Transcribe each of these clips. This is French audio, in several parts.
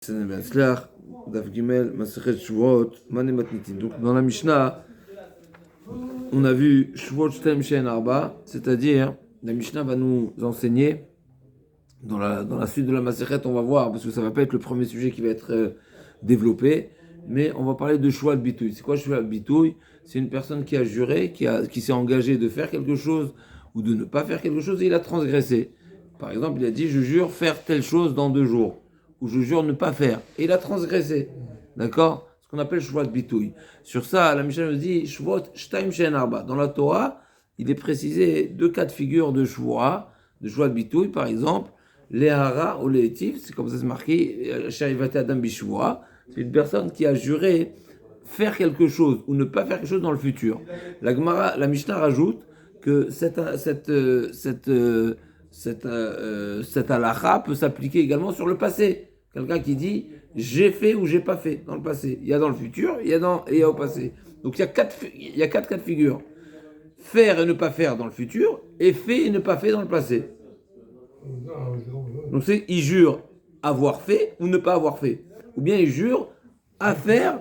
Daf Gimel, Masechet Shvuot, Mané Matnitin. Donc dans la Mishnah, on a vu Shvuot Shtem Shein Arba, c'est-à-dire la Mishnah va nous enseigner, dans la suite de la Masechet, on va voir, parce que ça va pas être le premier sujet qui va être développé, mais on va parler de Shvuot Bitouy. C'est quoi Shvuot Bitouy? C'est une personne qui a juré, qui s'est engagée de faire quelque chose ou de ne pas faire quelque chose et il a transgressé. Par exemple, il a dit je jure faire telle chose dans 2 jours. Ou je jure ne pas faire. Et il a transgressé. D'accord? Ce qu'on appelle Shvuot Bitouy. Sur ça, la Mishnah nous dit Shvuot Shtaim Shein Arba. Dans la Torah, il est précisé 2 cas de figure de Shvuot Bitouy, par exemple, Lehara ou Lehetiv, c'est comme ça c'est marqué, Sharivate Adam Bishvuot. C'est une personne qui a juré faire quelque chose ou ne pas faire quelque chose dans le futur. La Mishnah rajoute que cette halakha peut s'appliquer également sur le passé. Quelqu'un qui dit j'ai fait ou j'ai pas fait dans le passé. Il y a dans le futur, il y a au passé. Donc il y a 4 cas de figure. Faire et ne pas faire dans le futur, et fait et ne pas fait dans le passé. Donc c'est il jure avoir fait ou ne pas avoir fait. Ou bien il jure à faire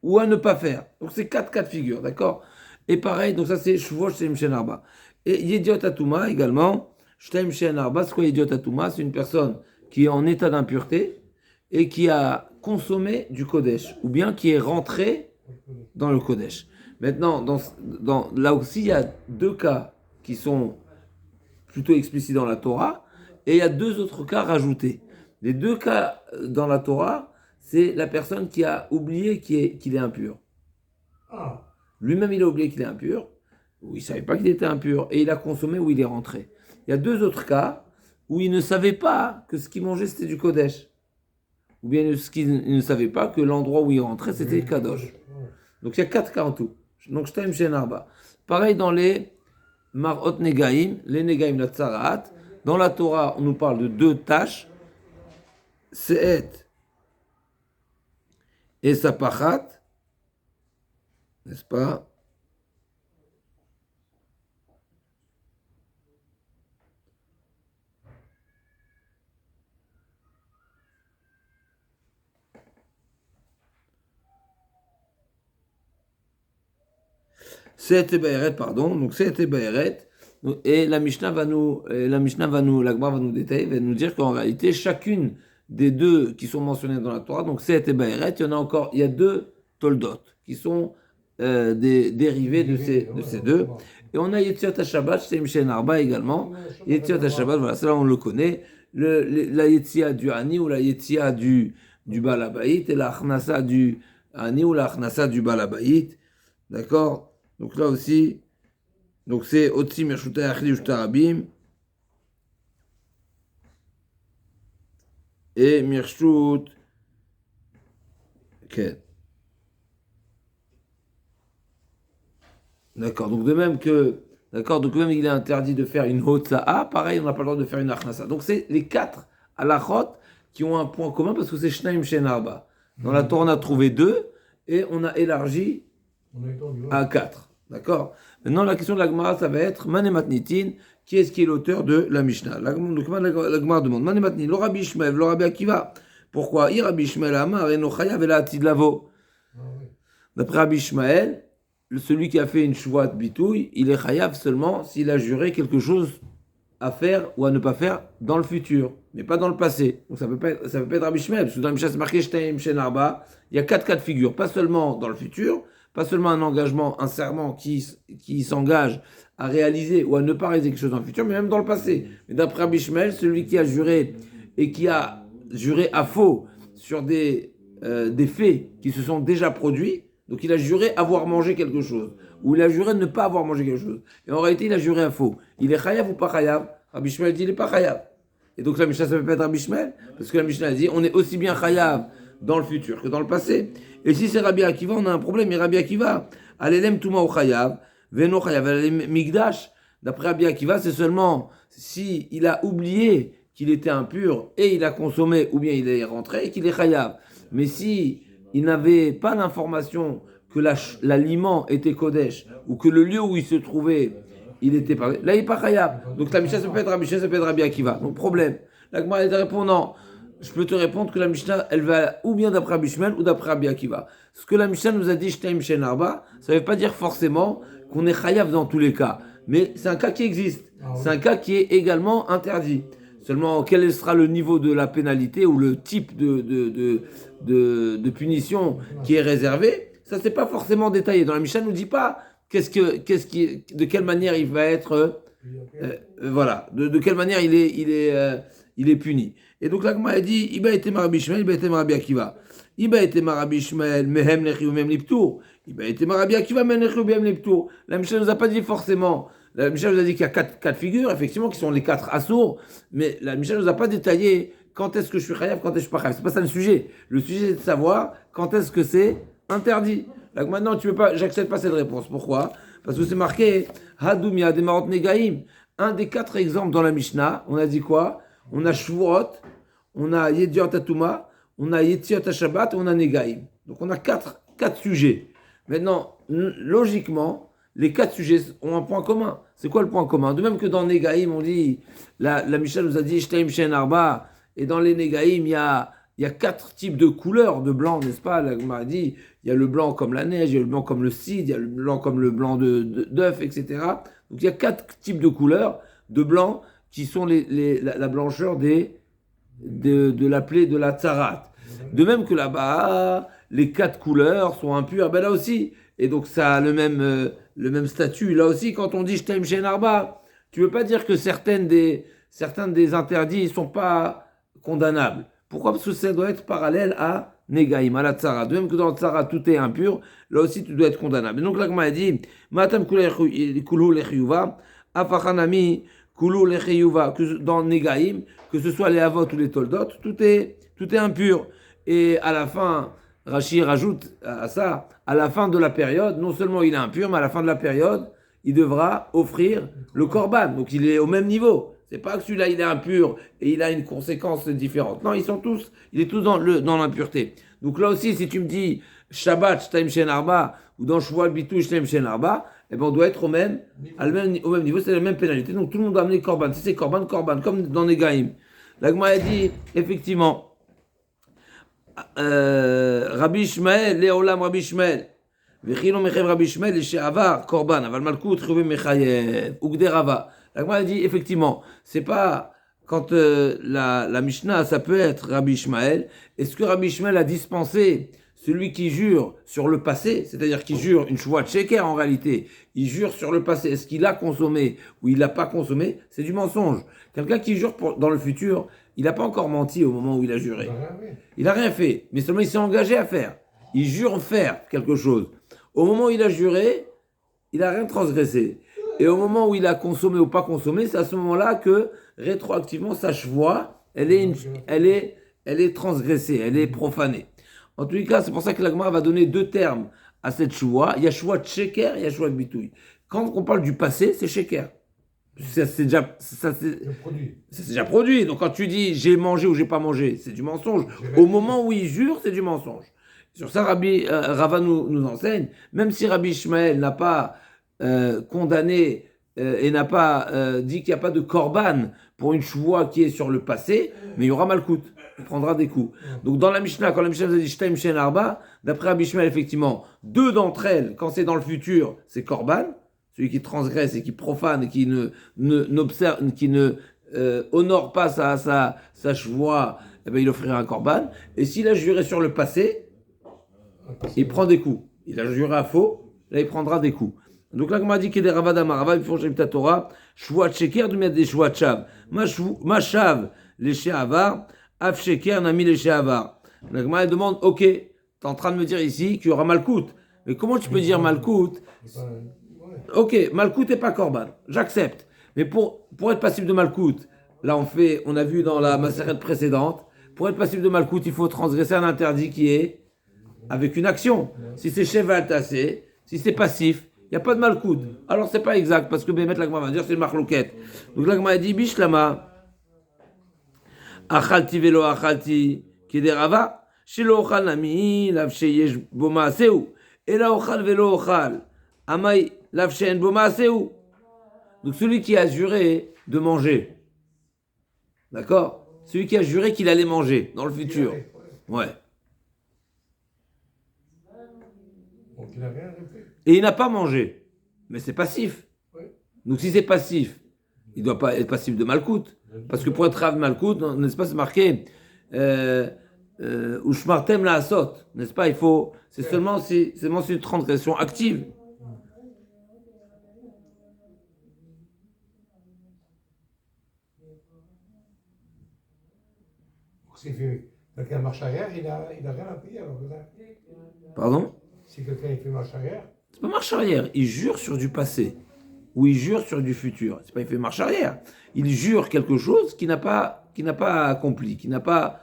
ou à ne pas faire. Donc c'est 4 cas de figure, d'accord? Et pareil, donc ça c'est Shvuot Shtem Shein Arba. Et Yediot Atuma également, Shtem Shein Arba, c'est quoi Yediot Atuma? C'est une personne qui est en état d'impureté et qui a consommé du Kodesh, ou bien qui est rentré dans le Kodesh. Maintenant, là aussi, il y a 2 cas qui sont plutôt explicites dans la Torah, et il y a 2 autres cas rajoutés. Les 2 cas dans la Torah, c'est la personne qui a oublié qu'il est impur. Lui-même, il a oublié qu'il est impur, ou il ne savait pas qu'il était impur, et il a consommé ou il est rentré. Il y a 2 autres cas où il ne savait pas que ce qu'il mangeait, c'était du Kodesh. Ou bien il ne savait pas que l'endroit où il rentrait, c'était Kadosh. Donc il y a 4 cas en tout. Donc Shtaim Shein Arba. Pareil dans les Marot Negaim, les Negaim la Tzaraat. Dans la Torah, on nous parle de 2 tâches. Se'et et Sapachat. N'est-ce pas? Se'et et Baeret, pardon. Donc Se'et et Baeret. Et la Mishnah va nous, l'Agmar va nous détailler, va nous dire qu'en réalité, chacune des 2 qui sont mentionnées dans la Torah, donc Se'et et Baeret, il y a 2 Toldot qui sont des dérivés de ces 2. Et on a Yetziot HaShabbat, Shtem Shein Arba également. Yetziot HaShabbat, voilà, cela on le connaît. La Yetzia du Ani ou la Yetzia du Balabaït et la Achnasa du Ani ou la Achnasa du Balabaït. D'accord? Donc là aussi, donc c'est Otsi Mershuta Achli Ushtarabim et Mirshut Ken. D'accord, donc de même il est interdit de faire une Hotza'a, pareil, on n'a pas le droit de faire une Achnasa. Donc c'est les 4 halachot qui ont un point commun parce que c'est Shnaim Shein Arba. Dans la Torah, on a trouvé 2 et on a élargi à 4. D'accord? Maintenant, la question de la Gemara, ça va être Mané Matnitin, qui est l'auteur de la Mishnah? La Gemara demande Mané Matnitin, le Rabbi Ishmael, le Rabbi Akiva. Pourquoi? I Rabbi Ishmael Amar, Eno Chayav el Atid Lavo. D'après Rabbi Ishmael, celui qui a fait une Shvuot Bitouy, il est Chayav seulement s'il a juré quelque chose à faire ou à ne pas faire dans le futur, mais pas dans le passé. Donc ça peut pas être Rabbi Ishmael, parce que dans la Mishnah, c'est marqué Shtaim Shein Arba, il y a 4 cas de figure, pas seulement dans le futur, pas seulement un engagement, un serment qui s'engage à réaliser ou à ne pas réaliser quelque chose dans le futur, mais même dans le passé. Mais d'après Rabbi Ishmael, celui qui a juré et qui a juré à faux sur des faits qui se sont déjà produits, donc il a juré avoir mangé quelque chose, ou il a juré ne pas avoir mangé quelque chose. Et en réalité, il a juré à faux. Il est chayav ou pas chayav? Rabbi Ishmael dit il n'est pas chayav. Et donc la Mishnah, ça peut pas être Rabbi Ishmael, parce que la Mishnah dit on est aussi bien chayav dans le futur que dans le passé. Et si c'est Rabbi Akiva, on a un problème. Mais Rabbi Akiva, alelem touma ou chayav, veno chayav, alelem migdash. D'après Rabbi Akiva, c'est seulement si il a oublié qu'il était impur et il a consommé ou bien il est rentré et qu'il est chayav. Mais si il n'avait pas l'information que l'aliment était Kodesh ou que le lieu où il se trouvait, il était pas. Là, il n'est pas chayav. Donc la Mishnah, ça peut être Rabbi Akiva. Donc problème. La Gemara est répondant. je peux te répondre que la Mishnah, elle va ou bien d'après Rabbi Shmuel ou d'après Rabbi Akiva. Ce que la Mishnah nous a dit, Shtaim Shen Arba, ça ne veut pas dire forcément qu'on est chayav dans tous les cas. Mais c'est un cas qui existe. C'est un cas qui est également interdit. Seulement, quel sera le niveau de la pénalité ou le type de punition qui est réservé, ça, c'est pas forcément détaillé. Dans la Mishnah, ne nous dit pas de quelle manière il va être, voilà, de quelle manière il est puni. Et donc là, a dit, Iba était Rabbi Shmuel, Iba était Rabbi Akiva. Iba était Rabbi Shmuel, mehem lechiu mem liptour. Iba était Rabbi Akiva, mehem lechiu mem liptour. La Mishnah nous a pas dit forcément. La Mishnah nous a dit qu'il y a quatre figures, effectivement, qui sont les 4 assours, mais la Mishnah nous a pas détaillé quand est-ce que je suis chayav, quand est-ce que je suis pas chayav. C'est pas ça le sujet. Le sujet, c'est de savoir quand est-ce que c'est interdit. Donc maintenant, tu peux pas, j'accepte pas cette réponse. Pourquoi? Parce que c'est marqué Hadoum Yad Marot Negaim. Un des 4 exemples dans la Mishnah, on a dit quoi? On a Shvuot, on a Yediot Atuma, on a Yetiot Shabbat, on a Negaim. Donc on a 4 sujets. Maintenant, logiquement, les 4 sujets ont un point commun. C'est quoi le point commun? De même que dans Negaim, on dit, la Mishnah nous a dit Shtaim Shen Arba, et dans les Negaim, il y a 4 types de couleurs de blanc, n'est-ce pas? La Gemara dit, il y a le blanc comme la neige, il y a le blanc comme le cidre, il y a le blanc comme le blanc d'œuf, etc. Donc il y a 4 types de couleurs de blanc qui sont la blancheur de la plaie de la tzarat. De même que là-bas, les 4 couleurs sont impures, ben là aussi. Et donc ça a le même statut. Là aussi, quand on dit Shtaim Shen Arba, tu ne veux pas dire que certains des interdits ne sont pas condamnables. Pourquoi? Parce que ça doit être parallèle à Negaim, à la Tzara. De même que dans la Tzara, tout est impur, là aussi, tu dois être condamnable. Et donc, là, comme a dit, Matam Kulu Lechiyuva, Afachanami Kulu Lechiyuva, que dans Negaim, que ce soit les Avot ou les Toldot, tout est impur. Et à la fin, Rashi rajoute à ça, à la fin de la période, non seulement il est impur, mais à la fin de la période, il devra offrir le korban. Donc, il est au même niveau. C'est pas que celui-là, il est impur et il a une conséquence différente. Non, il est tous dans l'impureté. Donc là aussi, si tu me dis Shabbat, Shtaim Shen Arba, ou dans Shvuot Bitou, Shtaim Shen Arba, eh ben on doit être au même niveau, c'est la même pénalité. Donc tout le monde doit amener korban. Si c'est korban, comme dans Negaim. La Gemara a dit, effectivement, Rabbi Shmuel, Léolam Rabbi Shmuel, Vechilom Mechev Rabbi Shmuel, et She'avar, korban, Aval Malkut, Chouvé Mechayev, Ugderava. La Gemara dit, effectivement, c'est pas quand la Mishnah, ça peut être Rabbi Shmuel. Est-ce que Rabbi Shmuel a dispensé celui qui jure sur le passé, c'est-à-dire qui jure une Shvuat Sheker en réalité, il jure sur le passé, est-ce qu'il a consommé ou il n'a pas consommé? C'est du mensonge. Quelqu'un qui jure dans le futur, il n'a pas encore menti au moment où il a juré. Il n'a rien fait, mais seulement il s'est engagé à faire. Il jure faire quelque chose. Au moment où il a juré, il n'a rien transgressé. Et au moment où il a consommé ou pas consommé, c'est à ce moment-là que, rétroactivement, sa shvoa, elle est transgressée, elle est profanée. En tous les cas, c'est pour ça que la Gemara va donner 2 termes à cette shvoa. Il y a shvoa sheker, il y a shvoa bitouille. Quand on parle du passé, c'est sheker. C'est déjà produit. Donc quand tu dis j'ai mangé ou j'ai pas mangé, c'est du mensonge. Au moment où il jure, c'est du mensonge. Sur ça, Rava nous enseigne, même si Rabbi Ishmael n'a pas condamné et n'a pas dit qu'il n'y a pas de korban pour une shvoa qui est sur le passé, mais il y aura malkout, il prendra des coups. Donc dans la Mishnah, quand la Mishnah nous a dit Shtaim Shen Arba, d'après Rabbi Ishmael, effectivement, 2 d'entre elles, quand c'est dans le futur, c'est korban, celui qui transgresse et qui profane et qui ne honore pas sa shvoa, eh ben, il offrira un korban. Et s'il a juré sur le passé, il prend des coups. Il a juré à faux, là il prendra des coups. Donc là, comme on a dit qu'il y a des ravadam arava, il faut que ta Torah, shvuat sheker, du mettre des shvuat shav. Ma shav, les she'avar, af sheker, nami les she'avar. La Gemara demande, ok, tu es en train de me dire ici qu'il y aura malkout. Mais comment tu peux dire malkout? Ok, malkout n'est pas korban, j'accepte. Mais pour être passible de malkout, là on a vu dans la maseret précédente, pour être passible de malkout, il faut transgresser un interdit qui est avec une action. Si c'est cheval tassé, si c'est passif, il n'y a pas de malkout. Alors c'est pas exact, parce que Bémet la Gemara va dire c'est une marlouquette. Donc la Gemara dit bishlama, achalti velo achalti, kederava, shelo ochal nami, lav sheyesh bo maaseu, ela ochal velo ochal, amay lav sheyen bo maaseu. Donc celui qui a juré de manger, d'accord? Celui qui a juré qu'il allait manger dans le futur. Ouais. Donc il n'a rien fait. Et il n'a pas mangé. Mais c'est passif. Ouais. Donc si c'est passif, il ne doit pas être passif de malcoute. Parce que pour être Rav malcoute, n'est-ce pas, c'est marqué ou shmartem la asot, n'est-ce pas? Il faut, c'est seulement si c'est une transgression active. Si quelqu'un marche arrière, il n'a rien à payer alors. Pardon? Si quelqu'un fait marche arrière. C'est pas marche arrière. Il jure sur du passé ou il jure sur du futur. C'est pas il fait marche arrière. Il jure quelque chose qui n'a pas accompli, qui n'a pas.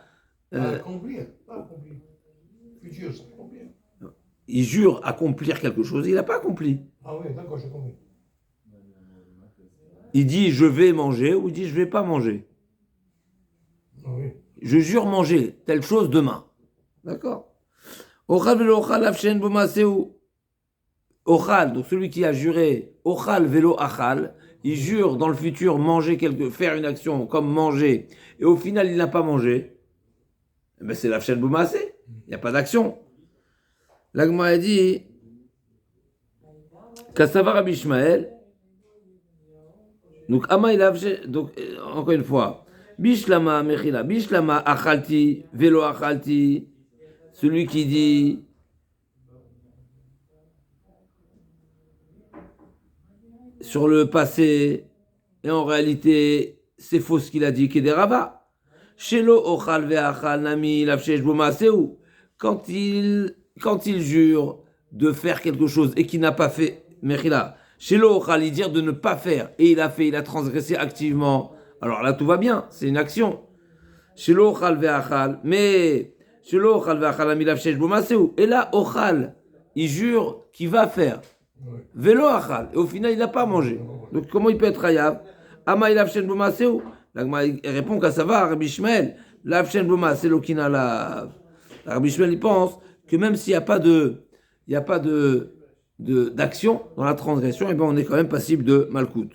Accomplir, pas accomplir. Futur, c'est accomplir. Il jure accomplir quelque chose, il n'a pas accompli. Ah oui, d'accord, j'ai compris. Il dit je vais manger ou il dit je vais pas manger. Ah oui. Je jure manger telle chose demain. D'accord. Ochal velo ochal afshen bomaseu. Ochal, donc celui qui a juré ochal velo achal, il jure dans le futur faire une action comme manger, et au final il n'a pas mangé. Eh ben c'est l'afshen bomaseu. Il n'y a pas d'action. L'agma a dit Kassava Rabbi Ishmael. Donc Ama il a donc encore une fois. Bishlama mechila, bishlama achalti, velo achalti, celui qui dit sur le passé et en réalité c'est faux ce qu'il a dit, qui est des rava. Shelo ochal ve'achal nami lafshesh bomaseu, quand il jure de faire quelque chose et qu'il n'a pas fait mechila, shelo ochal il dit de ne pas faire et il a transgressé activement. Alors là, tout va bien, c'est une action. Shelo ochal ve'achal, mais shelo ochal ve'achal amilav shesh bo maseu. Et là, ochal, il jure qu'il va faire. Velo achal, et au final, il n'a pas mangé. Donc comment il peut être hayav? Ama ilav shesh bo maseu. L'agma répond qu'à ça va, Rabbi Ishmael, lav shesh bo maseu l'okina lav. Rabbi Ishmael, il pense que même s'il n'y a pas d'action dans la transgression, eh ben on est quand même passible de malkout.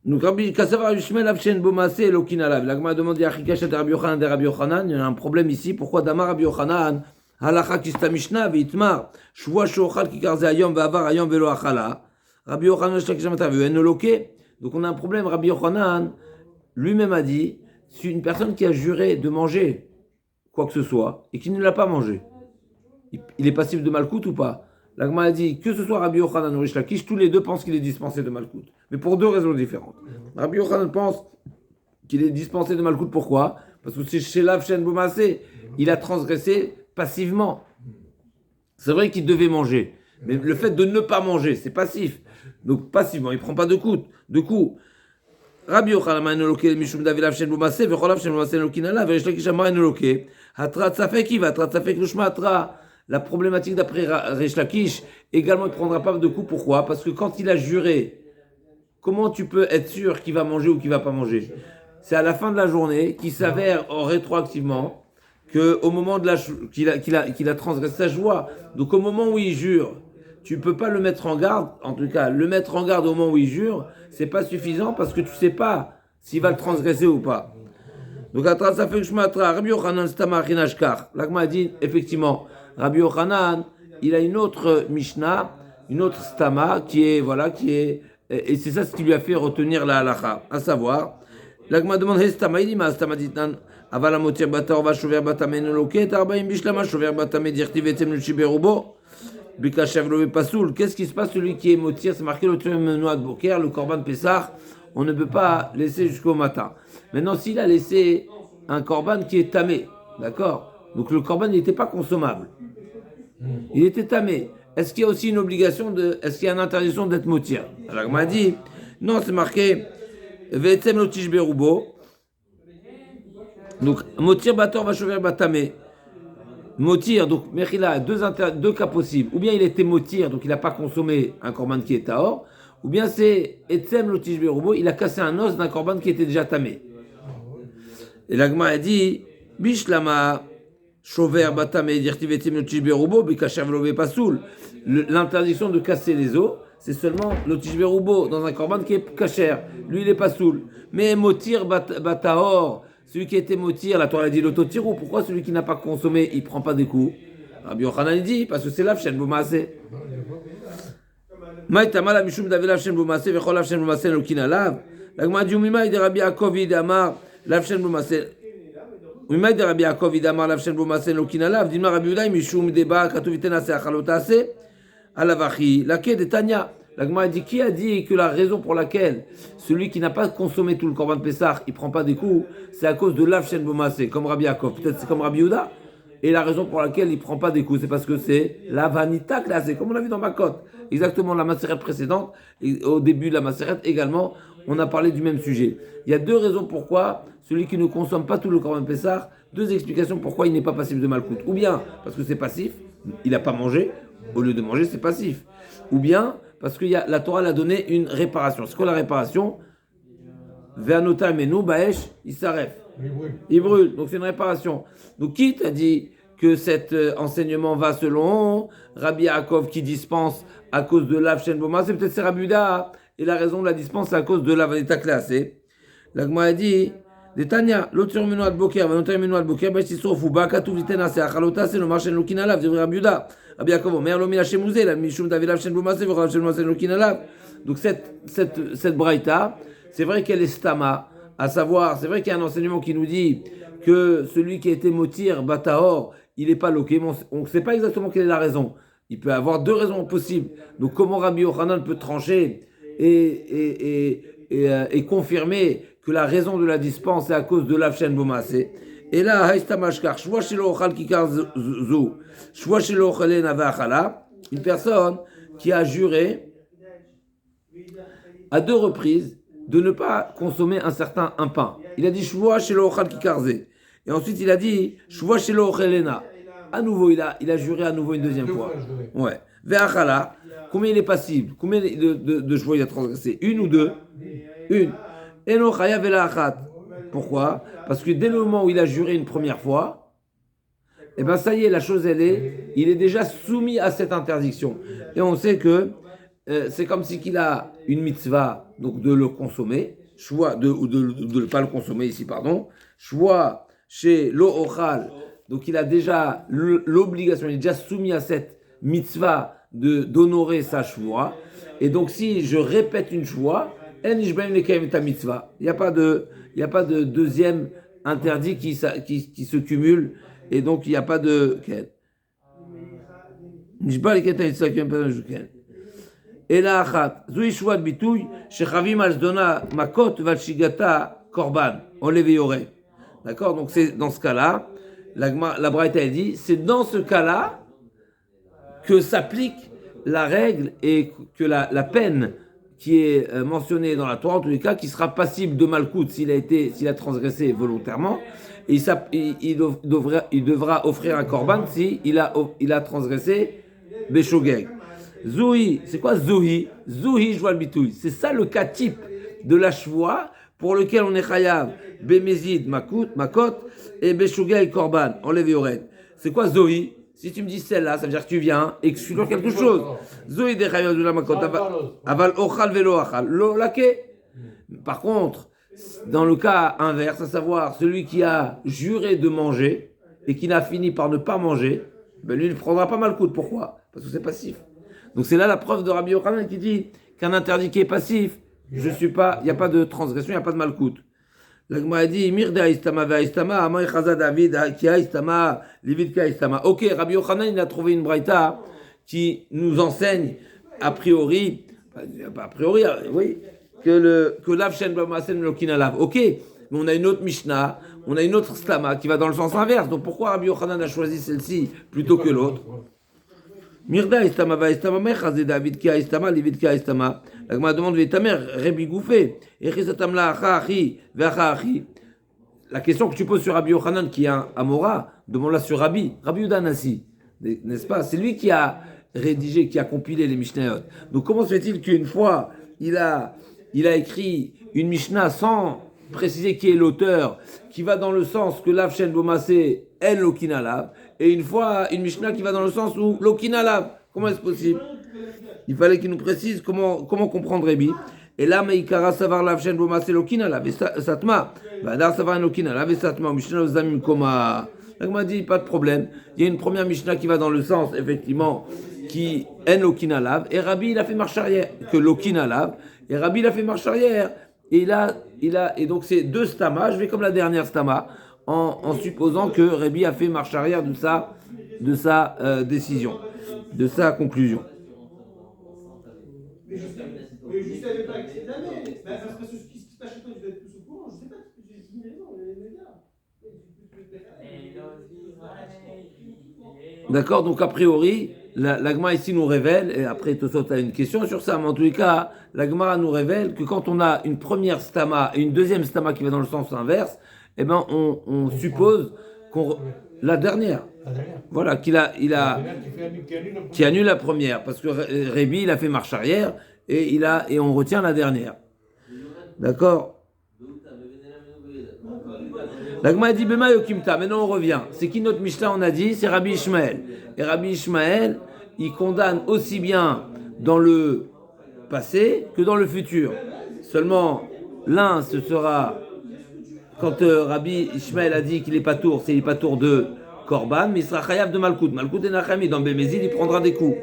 Donc, Rabbi Kassavar Yushmel Avshen Bomase Elokinalav. L'agma a demandé à Chikachet Rabbi Yochanan de Rabbi Yochanan. Il y a un problème ici. Pourquoi Damar Rabbi Yochanan Halacha Kista Mishnah Veitmar Shua Shochal Kikarze Ayom Vavar Ayom Velo Achala. Rabbi Yochanan Shlakishamata Enoloke. Donc, on a un problème. Rabbi Yochanan lui-même a dit si une personne qui a juré de manger quoi que ce soit et qui ne l'a pas mangé, il est passif de malkout ou pas? L'agma a dit que ce soit Rabbi Yochanan ou Rish Lakish, tous les deux pensent qu'il est dispensé de malkout. Mais pour deux raisons différentes. Rabbi Yochanan pense qu'il est dispensé de malkout. Pourquoi? Parce que c'est chez l'Avshen Bomasé, il a transgressé passivement. C'est vrai qu'il devait manger. Mais le fait de ne pas manger, c'est passif. Donc passivement, il ne prend pas de coup. Rabbi Yochanan enoloke mishum david l'Avshen Bomasé, vechol l'Avshen Bomasé elokinala, v'Rish Lakish amar enoloke. Hatrat safek iva, hatrat safek lushmatra. La problématique d'après Rish Lakish, également, il ne prendra pas de coup. Pourquoi? Parce que quand il a juré, comment tu peux être sûr qu'il va manger ou qu'il ne va pas manger? C'est à la fin de la journée qu'il s'avère rétroactivement qu'au moment qu'il a transgressé sa joie. Donc au moment où il jure, tu ne peux pas le mettre en garde. En tout cas, le mettre en garde au moment où il jure, ce n'est pas suffisant parce que tu ne sais pas s'il va le transgresser ou pas. Donc, Rabbi Yochanan Stama Chinashkar. L'agma a dit, effectivement, Rabbi Yochanan, il a une autre Mishnah, une autre Stama, et c'est ça ce qui lui a fait retenir la halacha. À savoir, l'agma demande, Stama, il dit, ma Stama dit, Avala motir batar va chover batame noloket, arbaim bishlama chover batame dirtivetem le chiberubo, bikashav love pasoul. Qu'est-ce qui se passe, celui qui est motir? C'est marqué le noix de boker, le korban Pessah, on ne peut pas laisser jusqu'au matin. Maintenant, s'il a laissé un korban qui est tamé, d'accord? Donc le korban n'était pas consommable. Il était tamé. Est-ce qu'il y a aussi une obligation est-ce qu'il y a une interdiction d'être motir? Alors, on m'a dit, non, c'est marqué, ve'etzem lo tishbe rubo. Donc, motir bator va chover batamé. Motir, donc, mechila, deux cas possibles. Ou bien il était motir, donc il n'a pas consommé un korban qui est tahor. Ou bien c'est etzem lo tishbe rubo, il a cassé un os d'un korban qui était déjà tamé. Et l'agma a dit, Bishlama, Shover Batame Dirtivetim Notish Berubo, Bikacher Velove Pasoul. L'interdiction de casser les os, c'est seulement Notish Berubo dans un korban qui est kacher. Lui, il est pas soul. Mais Motir Batahor, celui qui était motir, la Torah a dit l'autotirou. Pourquoi celui qui n'a pas consommé, il prend pas des coups? Rabbi Yochanan dit, parce que c'est l'Av Shen Bomaase. Maïtama la Mishum Davelav Shen Bomaase, Vechol Lav Shen Bomaase, Lokina Lav. L'agma dit, Umimai de Rabbi Yaakov Idamar, Lav Shen Bomaase. Umimai de Rabbi Yaakov Idamar, Lav Shen Bomaase, Lokina Lav. Dima Rabbi Uday, Mishum Deba, Katuvitena Se Achalotase, Alavachi, Laké de Tanya. L'agma dit, qui a dit que la raison pour laquelle celui qui n'a pas consommé tout le korban de Pessah, il prend pas des coups, c'est à cause de Lav Shen Bomaase, comme Rabbi Yaakov. Peut-être c'est comme Rabbi Uda. Et la raison pour laquelle il ne prend pas des coups, c'est parce que c'est la vanita classée, comme on l'a vu dans Makot. Exactement la macérette précédente, et au début de la macérette également, on a parlé du même sujet. Il y a deux raisons pourquoi celui qui ne consomme pas tout le korban Pessah, deux explications pourquoi il n'est pas passible de malcoute. Ou bien parce que c'est passif, il n'a pas mangé, au lieu de manger c'est passif. Ou bien parce que la Torah l'a donné une réparation. C'est quoi la réparation? Ve'anotar menu baesh, il s'arrête. Il brûle, donc c'est une réparation. Donc qui t'a dit que cet enseignement va selon Rabbi Yaakov qui dispense à cause de l'Av Shen Boma? C'est peut-être Rabbi Uda, et la raison de la dispense c'est à cause de la vanita classée. L'Agma a dit, Détania, l'autre menu ad boker, l'autre menu ad boker, bash tisrof ou baka tout vitena c'est achalota c'est le marché l'okina lav, c'est Rabbi Uda. Rabbi Yaakov, mer lo mina shemouzé, la mishum david l'Av Shen Boma c'est Rav Shen Boma c'est l'okina lav. Donc cette braïta, c'est vrai qu'elle est stama. À savoir, c'est vrai qu'il y a un enseignement qui nous dit que celui qui a été motir, Batahor, il n'est pas loqué, mais on ne sait pas exactement quelle est la raison. Il peut y avoir deux raisons possibles. Donc comment Rabbi Yochanan peut trancher et confirmer que la raison de la dispense est à cause de l'Av Shen Bomaase? Et là, Haïstamashkar, Shwa Shelo Ochal Kikar Zou, Shwa Shelo Ochale Navachala, une personne qui a juré à deux reprises de ne pas consommer un pain. Il a dit Shvoa shelo ochal kikarze. Et ensuite il a dit Shvoa shelo ochelena. À nouveau il a juré à nouveau une deuxième fois. Ouais. Ve'achala. Combien il est passible? Combien de shvoa il a transgressé? Une ou deux? Une. Eno chaya ve'la'achat. Pourquoi? Parce que dès le moment où il a juré une première fois, eh ben ça y est, la chose il est déjà soumis à cette interdiction. Et on sait que c'est comme si qu'il a une mitzvah, donc de le consommer, choix de ne pas le consommer ici, pardon, choix chez l'ochal, donc il a déjà l'obligation, il est déjà soumis à cette mitzvah d'honorer sa choix, et donc si je répète une choix, il n'y a pas de deuxième interdit qui se cumule, et donc il n'y a pas de... אלא אחת, זוהי שבועת ביטוי שחווים על זדונה מכות ועל שיגתה קורבן, עולה ויורה. D'accord? Donc c'est dans ce cas-là, la Braïta elle dit, c'est dans ce cas-là que s'applique la règle et que la peine qui est mentionnée dans la Torah, en tous les cas, qui sera passible de malcoute s'il a transgressé volontairement, et il devra offrir un korban s'il a transgressé Beshogeg. Zouhi, c'est quoi Zouhi? Zouhi, je vois le bitouille. C'est ça le cas type de la shvoa pour lequel on est chayav Bemezid, Makot, et Beshogeg, Korban, enlève Yored. C'est quoi Zouhi? Si tu me dis celle-là, ça veut dire que tu viens exclure quelque chose. Zouhi de chayav de la Makot, aval ochal velo achal, lo lake. Par contre, dans le cas inverse, à savoir celui qui a juré de manger et qui n'a fini par ne pas manger, ben lui, il ne prendra pas mal coup. Pourquoi? Parce que c'est passif. Donc c'est là la preuve de Rabbi Yochanan qui dit qu'un interdit qui est passif, il n'y a pas de transgression, il n'y a pas de malcoute. L'Agma a dit Mir de Aïstama ve'Aïstama, Amay Chaza David, ki Aïstama, Livid ki Aïstama. Ok, Rabbi Yochanan il a trouvé une braïta qui nous enseigne a priori, oui, que l'Av Shen Bamasen Lokina Lav. Ok, mais on a une autre Mishnah, on a une autre Slama qui va dans le sens inverse. Donc pourquoi Rabbi Yochanan a choisi celle-ci plutôt que l'autre? Mirda istama va istama mecha c'est David qui a istama Livid qui a istama. La Gemara demande v'etamer Rabbi Goufé et chisatam la achi ve'acha achi. La question que tu poses sur Rabbi Yochanan qui est un Amora, demande-la sur Rabbi Yudan Nassi, n'est-ce pas? C'est lui qui a rédigé, qui a compilé les Mishnayot. Donc comment se fait-il qu'une fois il a écrit une Mishnah sans préciser qui est l'auteur, qui va dans le sens que Lav Shen Bomassé est l'Okinalav, et une fois une Mishnah qui va dans le sens où l'Okinalav. Comment est-ce possible? Il fallait qu'il nous précise comment comprendre Rébi. Et là, Meikara Savar Lav Shen Bomassé l'Okinalav, et Satma, Vadar Savar l'Okinalav, et Satma, Mishnah Zamim Koma. Donc, on m'a dit, pas de problème. Il y a une première Mishnah qui va dans le sens, effectivement, qui est l'Okinalav, et Rabbi, il a fait marche arrière, que l'Okinalav, et Rabbi, il a fait marche arrière. Et et donc c'est deux stamas, je vais comme la dernière stama, en supposant que Rabbi a fait marche arrière de sa décision, de sa conclusion. Mais je ne savais pas que c'était jamais. Parce que ce qui se passe chez toi, tu dois être plus au courant. Je ne sais pas, tu dis une raison, les gars. D'accord, donc a priori, l'Agma ici nous révèle, et après Tosot a une question sur ça, mais en tous les cas, l'Agma nous révèle que quand on a une première stama et une deuxième stama qui va dans le sens inverse, eh ben on suppose la dernière. Voilà, qui annule la première, parce que Rébi, il a fait marche arrière, et on retient la dernière. D'accord? L'Agma a dit Bema Yokimta, maintenant on revient. C'est qui notre Mishnah? On a dit, c'est Rabbi Ishmael. Et Rabbi Ishmael, il condamne aussi bien dans le passé que dans le futur. Seulement, l'un, ce sera quand Rabbi Ishmael a dit qu'il est pas tour, c'est il est pas tour de Korban, mais il sera chayav de Malkout. Malkout et Nachami, dans Bémézid, il prendra des coups.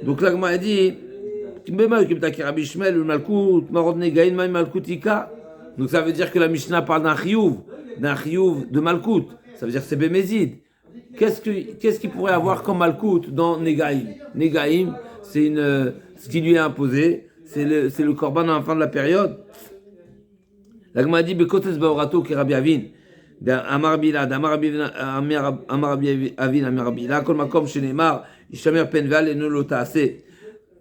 Donc l'Agma a dit Bema Yokimta ki Rabbi Ishmael, le Malkout, Marod Negaïn, Maï Malkoutika. Donc ça veut dire que la Mishnah parle d'un chiyuv de Malkout. Ça veut dire que c'est Bémézid. Qu'est-ce qu'il pourrait avoir comme Malkout dans Negaïm? Negaïm, c'est ce qui lui est imposé. C'est le korban à la fin de la période. L'Agma a dit Bekotes Baorato ki Rabbi Avin. Amar Bilad, Amar Avin, Amar Bilad, Kol Makom Shenemar, Ishamer Penval et Nolotaase.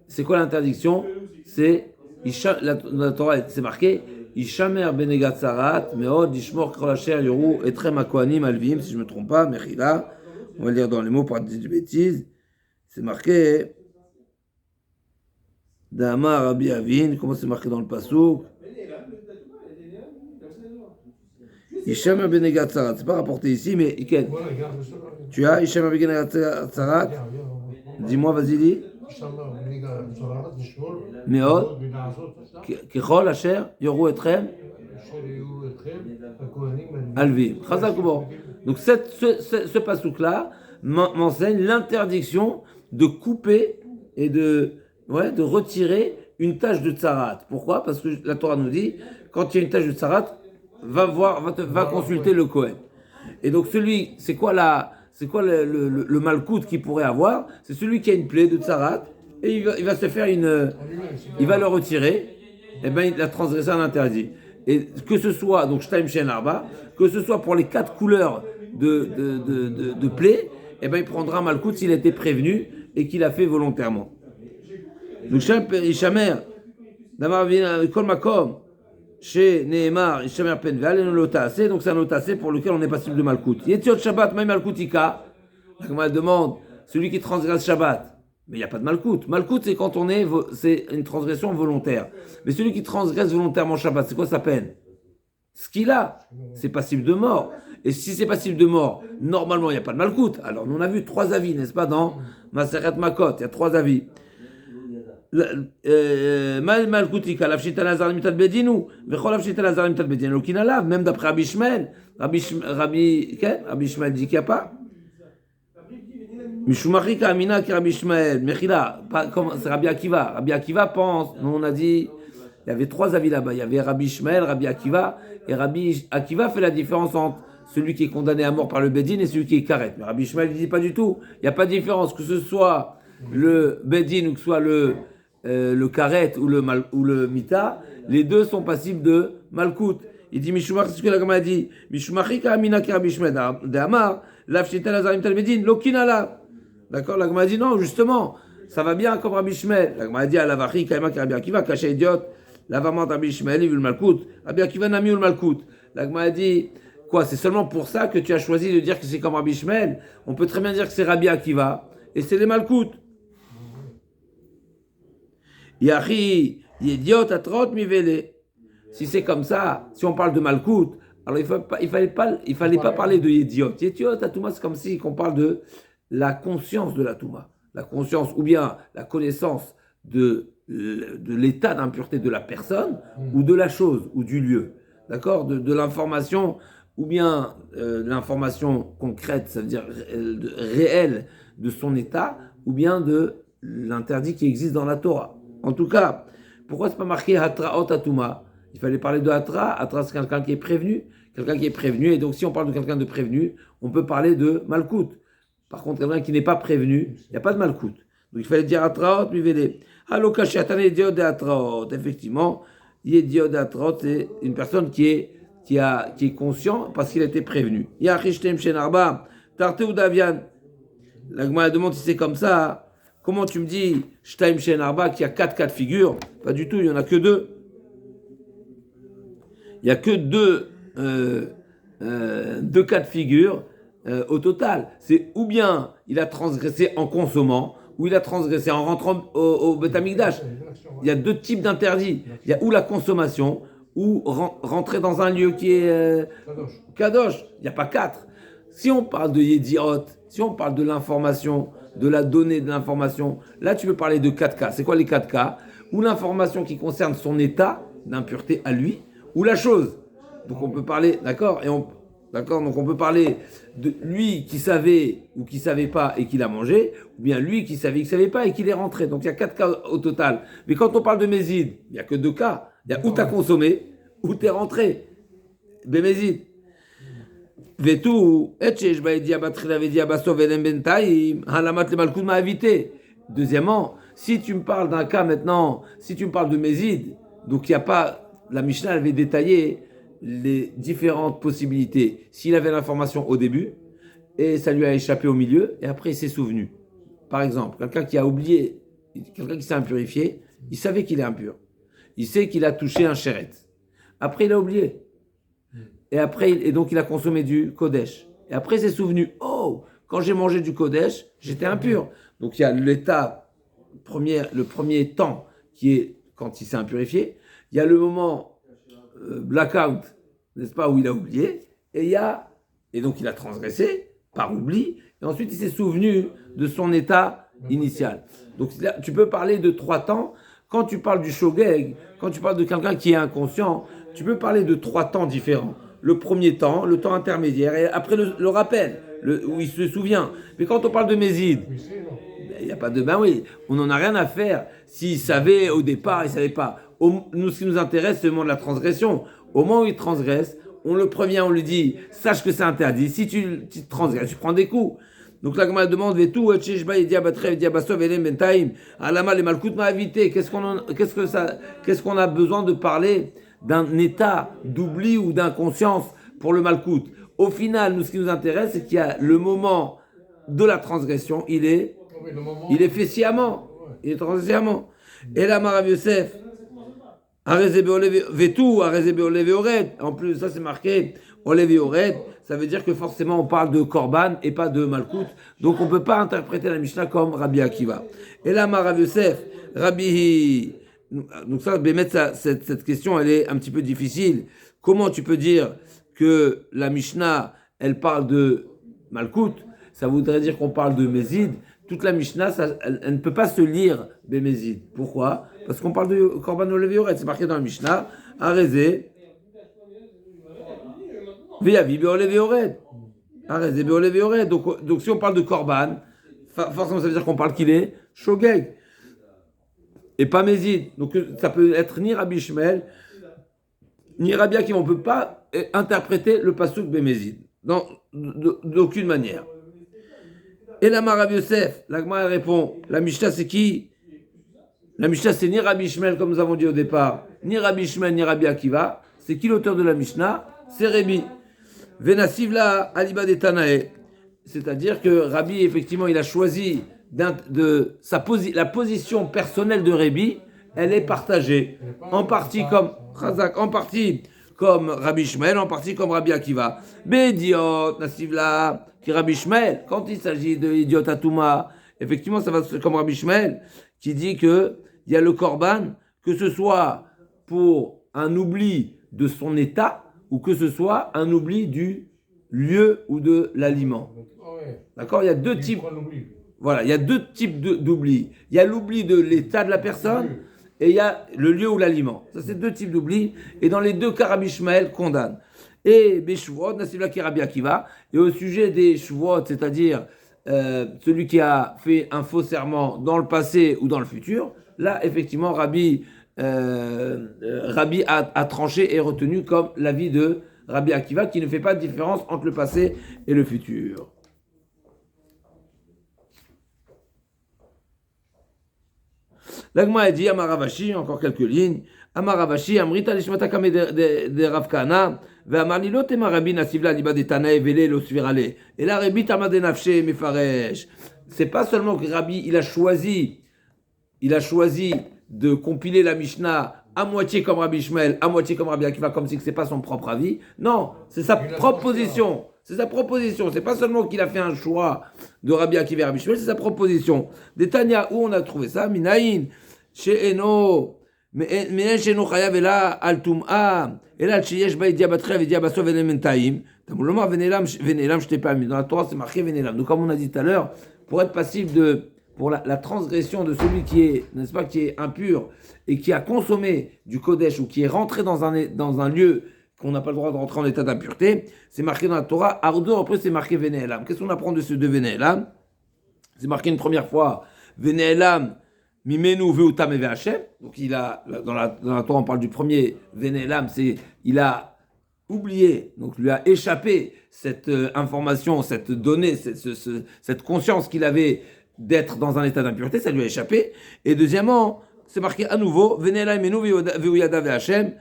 C'est quoi l'interdiction? C'est la Torah, c'est marqué Ishamer Benegat Sarat, Meod, Ishmor Krolacher, Yoru, Etrem Akoanim, Alvim, si je ne me trompe pas, Mechila. On va lire dans les mots pour dire des bêtises. C'est marqué Damar Rabbi Avin, comment c'est marqué dans le Passouk? Ishamer Benegat Sarat, c'est pas rapporté ici, mais Iken. Tu as Ishamer Benegat Sarat? Dis-moi, vas-y, dis. Meod, Kechol, Asher, Yoru, Etrem, Alvim. Donc ce pasouk-là m'enseigne l'interdiction de couper et de retirer une tache de tsarat. Pourquoi? Parce que la Torah nous dit, quand il y a une tache de tsarat, va consulter le Kohen. Et donc c'est quoi le malkout qu'il pourrait avoir? C'est celui qui a une plaie de tsarat, et il va se faire il va le retirer, et bien il a transgressé un interdit. Et que ce soit, donc Shtaim Shen Arba, que ce soit pour les 4 couleurs de plaie, et bien il prendra un malkout s'il a été prévenu et qu'il a fait volontairement. Donc Ishamer, Damar Kol Makom, chez Nehemar, Ishamer Penval, et Nolotaase, donc c'est un Nolotaase pour lequel on est passible de malkout. Yetziot Shabbat, Maï Malkoutika, la demande, celui qui transgresse Shabbat. Mais il n'y a pas de malkout. Malkout, c'est quand c'est une transgression volontaire. Mais celui qui transgresse volontairement Shabbat, c'est quoi sa peine? Ce qu'il a, c'est passible de mort. Et si c'est passible de mort, normalement, il n'y a pas de malkout. Alors, on a vu 3 avis, n'est-ce pas, dans Maseret Makot, il y a 3 avis. Malkoutika, l'afshita lazar mitat bedinu, vechol l'afshita lazar mitat bedinu, l'okinalav, même d'après Rabbi Ishmael. Rabbi Ishmael dit qu'il n'y a pas. Mishumachika Amina qui Rabbi Ishmael, Mechila, c'est Rabbi Akiva. Rabbi Akiva pense, nous on a dit, il y avait 3 avis là-bas. Il y avait Rabbi Ishmael, Rabbi Akiva, et Rabbi Akiva fait la différence entre celui qui est condamné à mort par le Bedin et celui qui est karet. Mais Rabbi Ishmael ne dit pas du tout. Il n'y a pas de différence, que ce soit le Bedin ou que ce soit le karet ou le mita, les deux sont passibles de malkout. Il dit Mishumach, c'est ce que la Gama a dit. Mishumachika Amina qui Rabbi Ishmael, d'Amar, l'afshita lazarim tal Bedin, l'okinala. D'accord, la Gemara dit non, justement, ça va bien comme Rabbi Ishmael. La Gemara dit à la Vachi, Kaima qui Rabbi Akiva, caché idiot, la Vamant Rabbi Ishmael, il veut le malkout. Rabbi Akiva n'a mis le malkout. La Gemara dit, quoi, c'est seulement pour ça que tu as choisi de dire que c'est comme Rabbi Ishmael? On peut très bien dire que c'est Rabbi Akiva, et c'est les malkout. Yachi, idiot, atrot, mivele. Si c'est comme ça, si on parle de Malkout, alors il fallait pas parler de Yediot. Yediot, à Touma, c'est comme si on parle de la conscience de la Touma. La conscience ou bien la connaissance de l'état d'impureté de la personne ou de la chose ou du lieu. D'accord, de l'information ou bien l'information concrète, ça veut dire réelle de son état, ou bien de l'interdit qui existe dans la Torah. En tout cas, pourquoi c'est pas marqué Hatraot Atuma? Il fallait parler de Hatra. Hatra, c'est quelqu'un qui est prévenu. Quelqu'un qui est prévenu. Et donc, si on parle de quelqu'un de prévenu, on peut parler de Malkout. Par contre, quelqu'un qui n'est pas prévenu, il n'y a pas de Malkout. Donc, il fallait dire Hatraot, Mivele. Alokashiatan Yediot de Hatraot. Effectivement, Yediot de Hatraot, c'est une personne qui est conscient parce qu'il a été prévenu. Yachishtem Shenarba, Tarte ou Davian. La Gemara demande si c'est comme ça. Comment tu me dis, Shtaim Shenarba, qu'il y a 4 cas de figure? Pas du tout, il n'y en a que 2. Il n'y a que deux cas de figure au total. C'est ou bien il a transgressé en consommant, ou il a transgressé en rentrant au Beth Amikdash. Il y a 2 types d'interdits. Il y a ou la consommation, ou rentrer dans un lieu qui est Kadosh. Il n'y a pas 4. Si on parle de Yediot, si on parle de l'information, de la donnée de l'information, là tu peux parler de 4 cas. C'est quoi les 4 cas? Ou l'information qui concerne son état d'impureté à lui, ou la chose. Donc on peut parler, d'accord, donc on peut parler de lui qui savait ou qui savait pas et qui l'a mangé, ou bien lui qui savait pas et qui est rentré. Donc il y a 4 cas au total. Mais quand on parle de Mézid, il n'y a que 2 cas. Il y a où tu as consommé, où tu es rentré. Bémézid. Deuxièmement, si tu me parles d'un cas maintenant, si tu me parles de Mézid, donc il n'y a pas. La Mishnah avait détaillé les différentes possibilités. S'il avait l'information au début, et ça lui a échappé au milieu, et après il s'est souvenu. Par exemple, quelqu'un qui a oublié, quelqu'un qui s'est impurifié, il savait qu'il est impur. Il sait qu'il a touché un chéret. Après, il a oublié. Et donc il a consommé du Kodesh. Et après, il s'est souvenu, oh, quand j'ai mangé du Kodesh, j'étais impur. Donc il y a l'état, le premier temps, qui est quand il s'est impurifié. Il y a le moment blackout, n'est-ce pas, où il a oublié, et donc il a transgressé par oubli, et ensuite il s'est souvenu de son état initial. Donc là, tu peux parler de 3 temps. Quand tu parles du shogeg, quand tu parles de quelqu'un qui est inconscient, tu peux parler de 3 temps différents. Le premier temps, le temps intermédiaire, et après le rappel, où il se souvient. Mais quand on parle de Mézid, il n'y a pas de... Ben oui, on n'en a rien à faire. S'il savait au départ, il ne savait pas. Nous, ce qui nous intéresse, c'est le moment de la transgression. Au moment où il transgresse, on le prévient, on lui dit, sache que c'est interdit. Si tu transgresses, tu prends des coups. Donc la Gemara demande, qu'est-ce qu'on a besoin de parler d'un état d'oubli ou d'inconscience pour le malkout? Au final, nous, ce qui nous intéresse, c'est qu'il y a le moment de la transgression, il est fait sciemment. Il est transgressé sciemment. Et là, Marav Yosef, en plus, ça c'est marqué, Olev Ored, ça veut dire que forcément on parle de Korban et pas de Malkout. Donc on ne peut pas interpréter la Mishnah comme Rabbi Akiva. Et là, Marav Yosef, Rabbi. Donc ça, cette question, elle est un petit peu difficile. Comment tu peux dire que la Mishnah, elle parle de Malkout? Ça voudrait dire qu'on parle de Mézid. Toute la Mishnah, elle ne peut pas se lire Bémézid. Pourquoi? Parce qu'on parle de Korban Olev Yored. C'est marqué dans la Mishnah. Arezé. Viavi Beolev Yored. Arezé Beolev Yored. Donc si on parle de Korban, forcément ça veut dire qu'on parle qu'il est Shogeg. Et pas Mézid. Donc ça peut être ni Rabbi Shmuel, ni Rabbi Akiva. On ne peut pas interpréter le pasuk Bémézid. D'aucune manière. Et la Marav Yosef, la Gemara répond, la Mishnah c'est qui? La Mishnah c'est ni Rabbi Shmuel comme nous avons dit au départ, ni Rabbi Shmuel ni Rabbi Akiva. C'est qui l'auteur de la Mishnah? C'est Rabbi. Venasivla aliba de Tanae. C'est-à-dire que Rabbi, effectivement, il a choisi la position personnelle de Rabbi, elle est partagée. En partie comme Rabbi Shmuel, en partie comme Rabbi Akiva. Bédiot, Nasivla, qui Rabbi Shmuel, quand il s'agit de Idiot Atouma, effectivement, ça va comme Rabbi Shmuel, qui dit qu'il y a le Korban, que ce soit pour un oubli de son état ou que ce soit un oubli du lieu ou de l'aliment. Ouais. D'accord? Il y a deux Il types. prend l'oubli. Voilà, il y a deux types d'oubli. Il y a l'oubli de l'état de la personne et il y a le lieu ou l'aliment. Ça, c'est deux types d'oubli. Et dans les deux cas, Rabbi Ishmael condamne. Et Beshuvot, Nassibla qui est Rabbi Akiva. Et au sujet des Shuvot, c'est-à-dire celui qui a fait un faux serment dans le passé ou dans le futur, là, effectivement, Rabbi a tranché et retenu comme l'avis de Rabbi Akiva qui ne fait pas de différence entre le passé et le futur. L'Agma a dit, Amaravashi, encore quelques lignes. Amaravashi, Amrita Lishmata Kame de Rav Kana, Ve'amar lo tema Rabbi Nasivla liba de Tanae vele lo svirale. Et là, Rabbi Tamade Nafshe Mefaresh. C'est pas seulement que Rabbi, il a choisi de compiler la Mishnah à moitié comme Rabbi Ishmael, à moitié comme Rabbi Akiva, comme si ce n'est pas son propre avis. Non, c'est sa propre position. C'est sa proposition. C'est pas seulement qu'il a fait un choix de Rabbi Akiva et Rabbi Ishmael, c'est sa proposition. Des Tanya, où on a trouvé ça? Minaïn, chez Eno, mais chez Eno Chayav et là, Al-Tum'a, et là, chez Yesh Baï Diabatrev et Diabasov Elementaïm. Tamouloma, Venelam, je t'ai pas mis. Dans la Torah, c'est marqué Venelam. Donc, comme on a dit tout à l'heure, pour être passif pour la transgression de celui qui est, n'est-ce pas, qui est impur et qui a consommé du Kodesh ou qui est rentré dans un lieu qu'on n'a pas le droit de rentrer en état d'impureté, c'est marqué dans la Torah. Ardo, après, c'est marqué Venelam. Qu'est-ce qu'on apprend de ce deux Venelam? C'est marqué une première fois Venelam, Mimenu Veutam et Hashem. Donc, dans la Torah, on parle du premier Venelam, il a oublié, donc lui a échappé cette information, cette donnée, cette conscience qu'il avait d'être dans un état d'impureté, ça lui a échappé. Et deuxièmement, c'est marqué à nouveau, Venelam Menu Veuyada ve Hashem.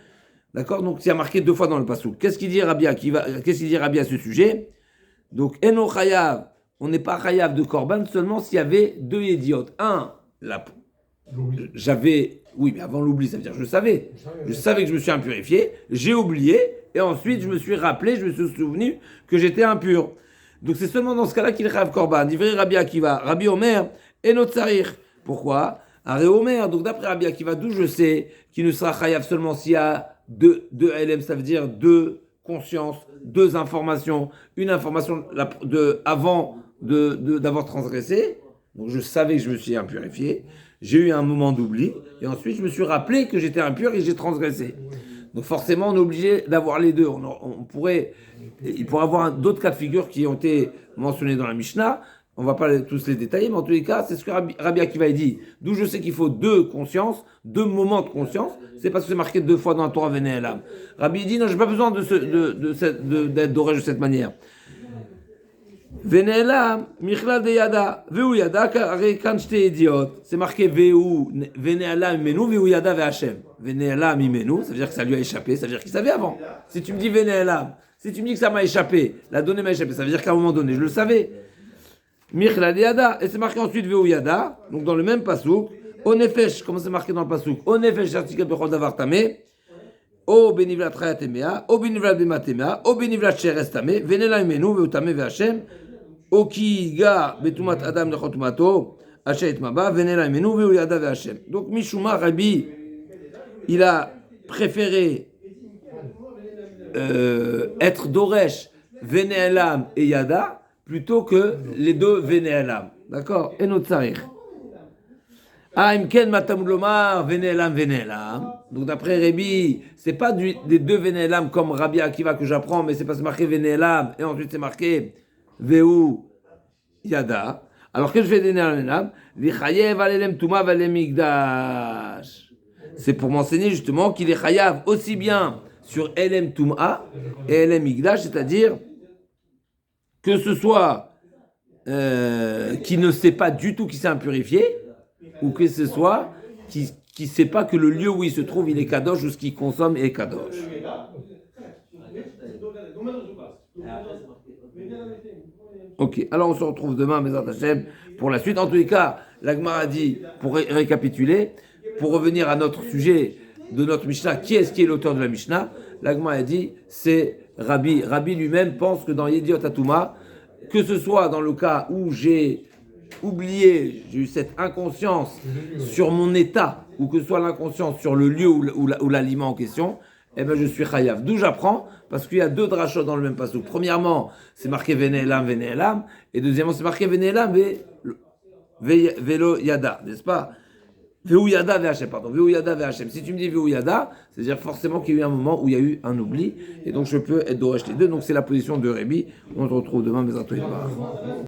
D'accord? Donc, c'est marqué deux fois dans le passouk. Qu'est-ce qu'il dit Rabbi à ce sujet? Donc, Eno Chayav, on n'est pas Chayav de Korban seulement s'il y avait deux idiotes. Oui, mais avant l'oubli, ça veut dire je savais que je me suis impurifié, j'ai oublié, et ensuite je me suis rappelé, je me suis souvenu que j'étais impur. Donc, c'est seulement dans ce cas-là qu'il est Chayav Korban. Divrei Rabbi Akiva, Rabbi Omer, Eno Tsarir. Pourquoi? Aré Omer, donc d'après Rabbi Akiva, d'où je sais qu'il ne sera Chayav seulement s'il y a deux LM, ça veut dire deux consciences, deux informations. Une information avant d'avoir transgressé, donc je savais que je me suis impurifié, j'ai eu un moment d'oubli, et ensuite je me suis rappelé que j'étais impur et j'ai transgressé. Donc forcément, on est obligé d'avoir les deux. Il pourrait avoir d'autres cas de figure qui ont été mentionnés dans la Mishnah. On ne va pas tous les détailler, mais en tous les cas, c'est ce que Rabbi Akiva dit. D'où je sais qu'il faut deux consciences, deux moments de conscience. C'est parce que c'est marqué deux fois dans la Torah Venelam. Rabbi dit non, j'ai pas besoin d'être doré de cette manière. Venelam, Michla de Yada, Veu Yada, kan shte idiot. C'est marqué Venelam imenu, Veu Yada ve Hashem. Venelam imenu, ça veut dire que ça lui a échappé, ça veut dire qu'il savait avant. Si tu me dis Venelam, si tu me dis que ça m'a échappé, la donnée m'a échappé, ça veut dire qu'à un moment donné, je le savais. Michla de Yada, et c'est marqué ensuite Veu Yada, donc dans le même pasouk. Onefesh, comment c'est marqué dans le pasouk? Onefesh, article bechol davar tameh. O benivlat chayatemea, o benivlat bematemea, o benivlat sheres tameh, venela imenu veutame veHashem. O ki ga betumat adam lechotumato, hachet maba, venela imenu veuyada veHashem. Donc Mishuma Rabbi, il a préféré être Doresh, Venelam et Yada plutôt que les deux Venelam. D'accord? Et notre Tsarir. Imken matamulomar Venelam. Donc d'après Rabbi, c'est pas des deux Venelam comme Rabbi Akiva que j'apprends, mais c'est pas marqué Venelam et ensuite c'est marqué Veu Yada. Alors que je fais Venelam, Vichayev alelem tuma valem migdash. C'est pour m'enseigner justement qu'il est chayav aussi bien sur Elem Tum'a et Elem Migdash, c'est-à-dire que ce soit qui ne sait pas du tout qu'il s'est impurifié, ou que ce soit qui ne sait pas que le lieu où il se trouve, il est kadosh, ou ce qu'il consomme est kadosh. Ok, alors on se retrouve demain, Bezrat Hashem, pour la suite. En tous les cas, la Gemara a dit, pour récapituler, pour revenir à notre sujet de notre Mishnah, qui est l'auteur de la Mishnah? La Gemara a dit, c'est Rabbi. Rabbi lui-même pense que dans Yediot Atuma, que ce soit dans le cas où j'ai oublié, j'ai eu cette inconscience sur mon état ou que ce soit l'inconscience sur le lieu ou l'aliment en question, eh ben je suis chayav. D'où j'apprends, parce qu'il y a deux drachot dans le même passouk. Premièrement, c'est marqué Veneelam, et deuxièmement, c'est marqué Veneelam, Velo Yada, n'est-ce pas? Veu Yada V'Hachem, pardon, Veu Yada V'Hachem. Si tu me dis Veu Yada, c'est-à-dire forcément qu'il y a eu un moment où il y a eu un oubli, et donc je peux être Doresh les deux, donc c'est la position de Rébi. On se retrouve demain, mes